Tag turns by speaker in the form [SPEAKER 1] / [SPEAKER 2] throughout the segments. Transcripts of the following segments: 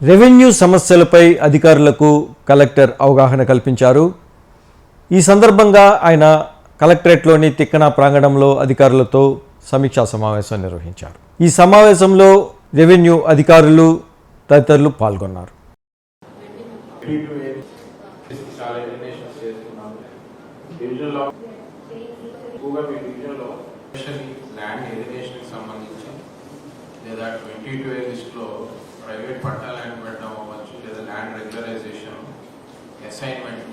[SPEAKER 1] Revenue సమస్యలపై అధికారులకు collector అవగాహన కల్పించారు. ఈ సందర్భంగా ఆయన కలెక్టరేట్లోని తిక్కన ప్రాంగణంలో అధికారులతో సమీక్షా సమావేశం నిర్వహించారు. ఈ సమావేశంలో రెవెన్యూ అధికారులు తదితరులు పాల్గొన్నారు.
[SPEAKER 2] లేదా 22A లిస్ట్లో ప్రైవేట్ పట్టా ల్యాండ్ పెట్టడం అవ్వచ్చు, లేదా ల్యాండ్ రెగ్యులరైజేషన్, అసైన్మెంట్,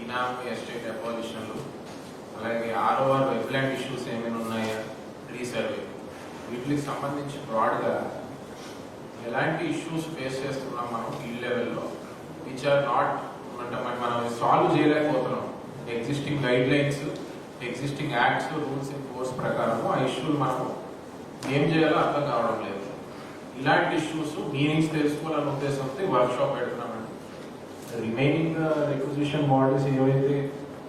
[SPEAKER 2] ఈనామ్ ఎస్టేట్ అపోజిషన్లు, అలాగే ఆర్ఓఆర్ వెబ్లాండ్ ఇష్యూస్ ఏమైనా ఉన్నాయా, రీసర్వే, వీటికి సంబంధించి బ్రాడ్గా ఎలాంటి ఇష్యూస్ ఫేస్ చేస్తున్నాం మనం ఫీల్డ్ లెవెల్లో, విచ్ ఆర్ నాట్ అంటే మనం సాల్వ్ చేయలేకపోతున్నాం. Existing guide lines, existing acts, rules in force ప్రకారం ఆ ఇష్యూలు మనం ఏం చేయాలో అర్థం కావడం లేదు. ఇలాంటి ఇష్యూస్ మీనింగ్స్ తెలుసుకోవాలనే ఉద్దేశంతో వర్క్ షాప్ పెడుతున్నామండి. రిమైనింగ్ రిక్విజిషన్ బాడీస్ ఏవైతే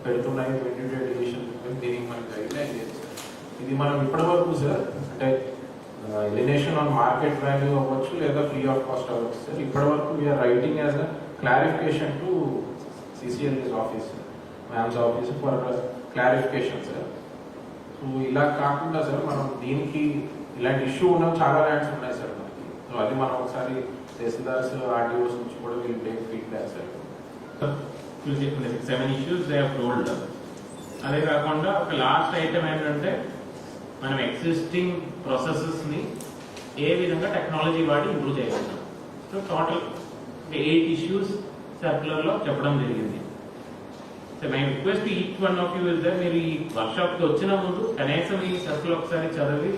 [SPEAKER 2] పెడుతున్నాయో 22 ఎడిషన్ దీనికి మనకి గైడ్ లైన్ లేదు. ఇది మనం ఇప్పటి వరకు సార్ అంటే ఎలినేషన్ ఆన్ మార్కెట్ వాల్యూ అవ్వచ్చు, లేదా ఫ్రీ ఆఫ్ కాస్ట్ అవ్వచ్చు సార్. ఇప్పటి వరకు we are writing as a clarification to CCLS office, ma'am's office for clarification sir. So ఇలా కాకుండా సార్ మనం దీనికి ఇలాంటి ఇష్యూ ఉన్న చాలా ల్యాండ్స్ ఉన్నాయి సార్ మనకి. సో అది మనం ఒకసారి తహసీల్దార్స్, ఆర్టీఓస్ నుంచి కూడా వీళ్ళు take feedback sir.
[SPEAKER 3] 7 issues they have told. అదే కాకుండా ఒక లాస్ట్ ఐటమ్ ఏంటంటే మనం ఎగ్జిస్టింగ్ ప్రాసెసెస్ని ఏ విధంగా టెక్నాలజీ వాడి ఇంప్రూవ్ చేయగలుగుతాం. సో టోటల్ 8 issues సర్క్యులర్లో చెప్పడం జరిగింది. So my request each one of you is that మీరు ఈ వర్క్షాప్కి వచ్చిన ముందు కనీసం ఈ సర్కిల్ ఒకసారి చదివి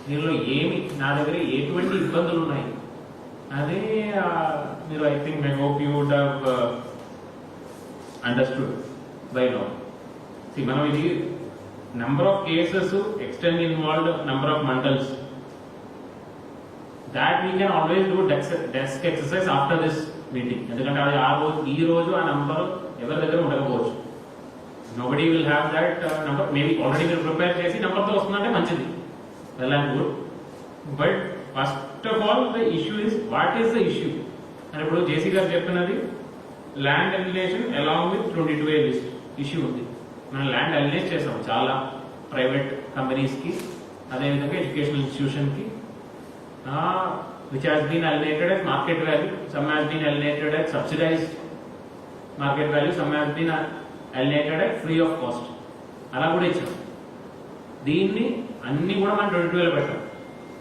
[SPEAKER 3] దీనిలో ఏమి నా దగ్గర ఎటువంటి ఇబ్బందులు ఉన్నాయి అదే మీరు I think I hope you would have understood by now. మనం ఇది number of cases, extent involved number of mandals, that we can always do desk exercise after this meeting. ఎందుకంటే అది ఈ రోజు ఆ నెంబర్ ఎవరి దగ్గర ఉండకపోవచ్చు. Nobody will have that number. Maybe already మీరు ప్రిపేర్ చేసి నెంబర్తో వస్తుందంటే మంచిది, well and good. But first of all the issue is what is the issue అని ఇప్పుడు జేసీ గారు చెప్పినది land alienation along with 22A list issue ఉంది. మనం ల్యాండ్ అలినేట్ చేసాం చాలా ప్రైవేట్ కంపెనీస్కి, అదేవిధంగా educational ఇన్స్టిట్యూషన్కి, which has been alienated at market value, some has been alienated at subsidized market value, some has been alienated at free of cost. అలా కూడా ఇచ్చాం. దీన్ని అన్ని కూడా మనం 22లో పెట్టాం.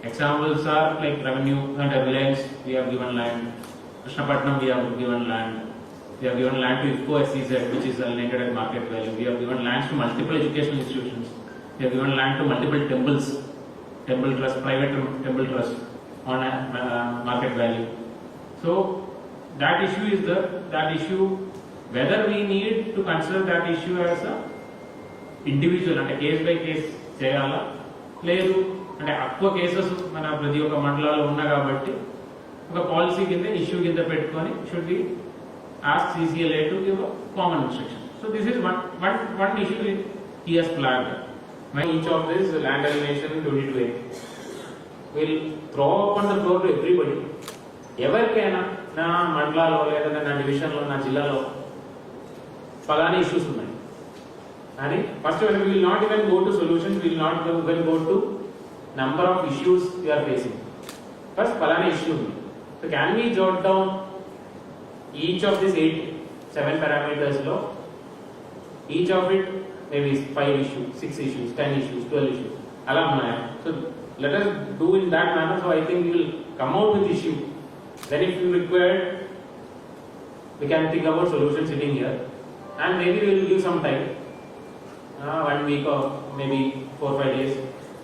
[SPEAKER 3] ఎగ్జాంపుల్స్ ఆర్ లైక్ రెవెన్యూ అంటే Reliance we have given land, Krishnapatnam we have given land, we have given land to IFFCO SEZ which is alienated at market value, we have given lands to multiple educational institutions, we have given land to multiple temples, temple trust, private temple trust on a market value. So that issue is that issue whether we need to consider that issue as a individual అంటే case by case చేయాలా, లేదు అంటే ఎక్కువ cases మన ప్రతి ఒక్క మండలాల్లో ఉన్నా కాబట్టి ఒక పాలసీ కింద ఇష్యూ కింద పెట్టుకొని should be ask CCLA to give common instruction. So this is one issue he has flagged. Each of this land alienation 22A will throw upon the floor to everybody. ఎవరికైనా నా మండలాల్లో లేదా నా డివిజన్లో నా జిల్లాలో ఫలానా ఇష్యూస్ ఉన్నాయి అని first we will not even go to solutions, we will not even go to number of issues we are facing. First ఫలానా ఇష్యూ ఉంది. So can we jot down each of these 7 parameters లో each of it maybe 5 issues, 6 issues, 10 issues, 12 issues అలా ఉన్నాయా? So let us do in that manner. So I think we will come out with issue. Then if you require, we can think about solution sitting here, and maybe we will give some time, 1 week or maybe 4-5 days,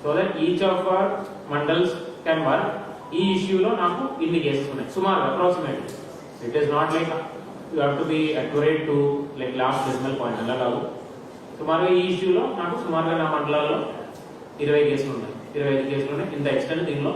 [SPEAKER 3] so that each of our mandals can work. ఈ ఇష్యూలో నాకు ఇన్ని cases ఉన్నాయి సుమారు approximately. It is not like you have to be accurate to like last decimal point అలా కాదు. సుమారుగా ఈ ఇష్యూలో నాకు సుమారుగా నా మండలాల్లో 20 కేసులు ఉన్నాయి, 25 కేసులు ఉన్నాయి. ఇంత ఎక్స్టెండ్ దీనిలో